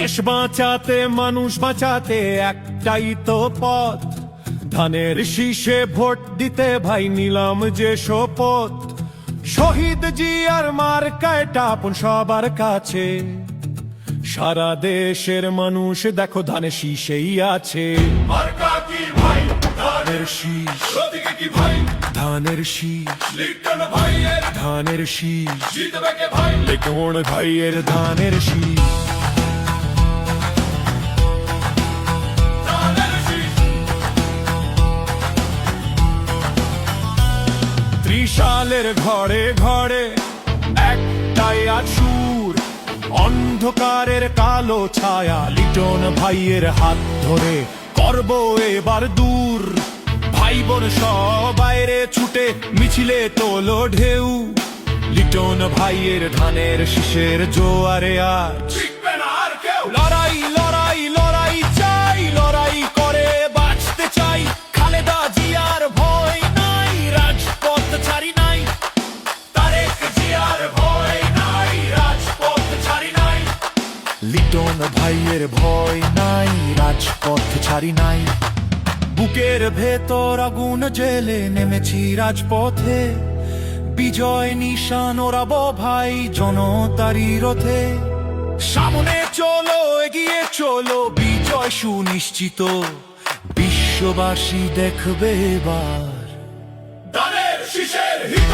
দেশ বাঁচাতে মানুষ বাঁচাতে একটাই তো পথ, ধানের শীষে ভোট দিতে ভাই নিলাম যে শপথ। শহীদ জিয়ার মার্কায় টাপুন সবার কাছে, সারা দেশের মানুষ দেখো ধানের শীষেই আছে। মার্কা কি ভাই ধানের শীষ, প্রতীকে কি ভাই ধানের শীষ, লিটন ভাইয়ের ধানের শীষ, জিতবে কে ভাই লিটন ভাইয়ের ধানের শীষ। ধানের শীষ। ত্রিশালের ঘরে ঘরে একটাই সুর, অন্ধকারের কালো ছায়া লিটন ভাইয়ের হাত ধরে করব এবার দূর। ভাই বোন সব বাইরে ছুটে মিছিলে তোলো ঢেউ, লিটন ভাইয়ের ধানের শীষের জোয়ারে আজ জিতবে না আর কেউ লড়াই লড়াই লড়াই চাই, লড়াই করে বাঁচতে চাই। খালেদা জিয়ার ভয় নাই, রাজপথ ছাড়ি নাই। তারেক জিয়ার ভয় নাই, রাজপথ ছাড়ি নাই। লিটন ভাইয়ের ভয় নাই, রাজপথ ছাড়ি নাই। বুকের ভেতর আগুন জেলে নেমেছি রাজপথে, বিজয় নিশান ওরাবো ভাই জনতারি রথে। সামনে চলো এগিয়ে চলো, বিজয় সুনিশ্চিত, বিশ্ববাসী দেখবে এবার ধানের শীষের হিত